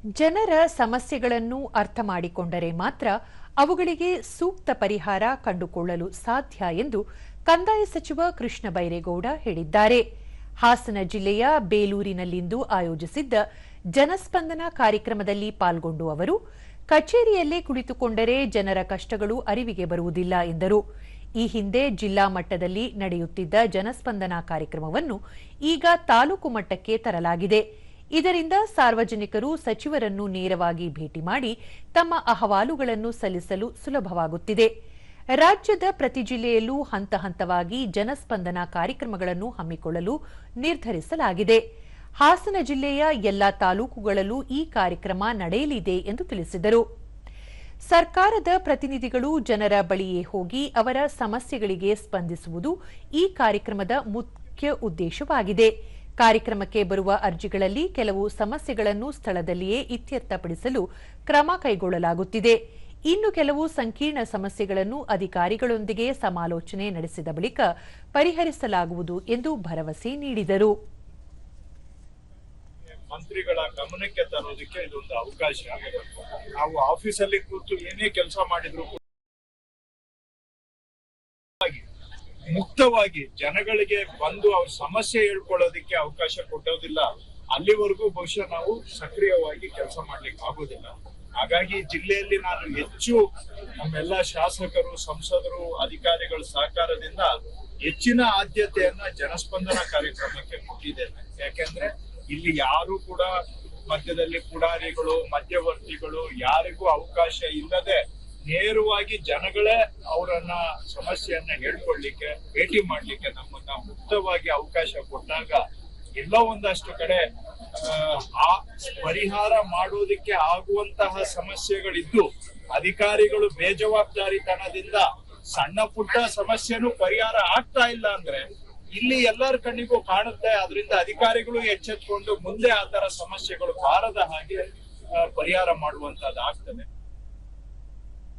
ಜನರ ಸಮಸ್ಯೆಗಳನ್ನು ಅರ್ಥ ಮಾಡಿಕೊಂಡರೆ ಮಾತ್ರ ಅವುಗಳಿಗೆ ಸೂಕ್ತ ಪರಿಹಾರ ಕಂಡುಕೊಳ್ಳಲು ಸಾಧ್ಯ ಎಂದು ಕಂದಾಯ ಸಚಿವ ಕೃಷ್ಣ ಬೈರೇಗೌಡ ಹೇಳಿದ್ದಾರೆ. ಹಾಸನ ಜಿಲ್ಲೆಯ ಬೇಲೂರಿನಲ್ಲಿಂದು ಆಯೋಜಿಸಿದ್ದ ಜನಸ್ಪಂದನ ಕಾರ್ಯಕ್ರಮದಲ್ಲಿ ಪಾಲ್ಗೊಂಡು ಅವರು ಕಚೇರಿಯಲ್ಲೇ ಕುಳಿತುಕೊಂಡರೆ ಜನರ ಕಷ್ಟಗಳು ಅರಿವಿಗೆ ಬರುವುದಿಲ್ಲ ಎಂದರು. ಈ ಹಿಂದೆ ಜಿಲ್ಲಾ ಮಟ್ಟದಲ್ಲಿ ನಡೆಯುತ್ತಿದ್ದ ಜನಸ್ಪಂದನ ಕಾರ್ಯಕ್ರಮವನ್ನು ಈಗ ತಾಲೂಕು ಮಟ್ಟಕ್ಕೆ ತರಲಾಗಿದೆ. ಇದರಿಂದ ಸಾರ್ವಜನಿಕರು ಸಚಿವರನ್ನು ನೇರವಾಗಿ ಭೇಟಿ ಮಾಡಿ ತಮ್ಮ ಅಹವಾಲುಗಳನ್ನು ಸಲ್ಲಿಸಲು ಸುಲಭವಾಗುತ್ತಿದೆ. ರಾಜ್ಯದ ಪ್ರತಿ ಜಿಲ್ಲೆಯಲ್ಲೂ ಹಂತ ಹಂತವಾಗಿ ಜನಸ್ಪಂದನ ಕಾರ್ಯಕ್ರಮಗಳನ್ನು ಹಮ್ಮಿಕೊಳ್ಳಲು ನಿರ್ಧರಿಸಲಾಗಿದೆ. ಹಾಸನ ಜಿಲ್ಲೆಯ ಎಲ್ಲಾ ತಾಲೂಕುಗಳಲ್ಲೂ ಈ ಕಾರ್ಯಕ್ರಮ ನಡೆಯಲಿದೆ ಎಂದು ತಿಳಿಸಿದರು. ಸರ್ಕಾರದ ಪ್ರತಿನಿಧಿಗಳು ಜನರ ಬಳಿಯೇ ಹೋಗಿ ಅವರ ಸಮಸ್ಯೆಗಳಿಗೆ ಸ್ಪಂದಿಸುವುದು ಈ ಕಾರ್ಯಕ್ರಮದ ಮುಖ್ಯ ಉದ್ದೇಶವಾಗಿದೆ. ಕಾರ್ಯಕ್ರಮಕ್ಕೆ ಬರುವ ಅರ್ಜಿಗಳಲ್ಲಿ ಕೆಲವು ಸಮಸ್ಯೆಗಳನ್ನು ಸ್ಥಳದಲ್ಲಿಯೇ ಇತ್ಯರ್ಥಪಡಿಸಲು ಕ್ರಮ ಕೈಗೊಳ್ಳಲಾಗುತ್ತಿದೆ. ಇನ್ನು ಕೆಲವು ಸಂಕೀರ್ಣ ಸಮಸ್ಯೆಗಳನ್ನು ಅಧಿಕಾರಿಗಳೊಂದಿಗೆ ಸಮಾಲೋಚನೆ ನಡೆಸಿದ ಬಳಿಕ ಪರಿಹರಿಸಲಾಗುವುದು ಎಂದು ಭರವಸೆ ನೀಡಿದರು. ಮಂತ್ರಿಗಳ ಗಮನಕ್ಕೆ ತರೋದಕ್ಕೆ ಇದೊಂದು ಅವಕಾಶ. ನಾವು ಆಫೀಸಲ್ಲಿ ಕೂತು ಏನೇ ಕೆಲಸ ಮಾಡಿದ್ರು ಮುಕ್ತವಾಗಿ ಜನಗಳಿಗೆ ಬಂದು ಅವ್ರ ಸಮಸ್ಯೆ ಹೇಳ್ಕೊಳ್ಳೋದಕ್ಕೆ ಅವಕಾಶ ಕೊಟ್ಟೋದಿಲ್ಲ. ಅಲ್ಲಿವರೆಗೂ ಬಹುಶಃ ನಾವು ಸಕ್ರಿಯವಾಗಿ ಕೆಲಸ ಮಾಡ್ಲಿಕ್ಕೆ ಆಗೋದಿಲ್ಲ. ಹಾಗಾಗಿ ಜಿಲ್ಲೆಯಲ್ಲಿ ನಾನು ಹೆಚ್ಚು ನಮ್ಮೆಲ್ಲ ಶಾಸಕರು, ಸಂಸದರು, ಅಧಿಕಾರಿಗಳ ಸಹಕಾರದಿಂದ ಹೆಚ್ಚಿನ ಆದ್ಯತೆಯನ್ನ ಜನಸ್ಪಂದನ ಕಾರ್ಯಕ್ರಮಕ್ಕೆ ಕೊಟ್ಟಿದ್ದೇನೆ. ಯಾಕೆಂದ್ರೆ ಇಲ್ಲಿ ಯಾರು ಕೂಡ ಮಧ್ಯದಲ್ಲಿ ಪುಡಾರಿಗಳು, ಮಧ್ಯವರ್ತಿಗಳು ಯಾರಿಗೂ ಅವಕಾಶ ಇಲ್ಲದೆ ನೇರವಾಗಿ ಜನಗಳೇ ಅವರನ್ನ ಸಮಸ್ಯೆಯನ್ನ ಹೇಳ್ಕೊಳ್ಳಿಕ್ಕೆ, ಭೇಟಿ ಮಾಡ್ಲಿಕ್ಕೆ ನಮ್ಮನ್ನ ಮುಕ್ತವಾಗಿ ಅವಕಾಶ ಕೊಟ್ಟಾಗ ಎಲ್ಲೋ ಒಂದಷ್ಟು ಕಡೆ ಆ ಪರಿಹಾರ ಮಾಡೋದಕ್ಕೆ ಆಗುವಂತಹ ಸಮಸ್ಯೆಗಳಿದ್ದು ಅಧಿಕಾರಿಗಳು ಬೇಜವಾಬ್ದಾರಿತನದಿಂದ ಸಣ್ಣ ಪುಟ್ಟ ಸಮಸ್ಯೆನೂ ಪರಿಹಾರ ಆಗ್ತಾ ಇಲ್ಲ ಅಂದ್ರೆ ಇಲ್ಲಿ ಎಲ್ಲರ ಕಣ್ಣಿಗೂ ಕಾಣುತ್ತೆ. ಅದರಿಂದ ಅಧಿಕಾರಿಗಳು ಎಚ್ಚೆತ್ಕೊಂಡು ಮುಂದೆ ಆ ತರ ಸಮಸ್ಯೆಗಳು ಬಾರದ ಹಾಗೆ ಪರಿಹಾರ ಮಾಡುವಂತದ್ದು ಆಗ್ತದೆ.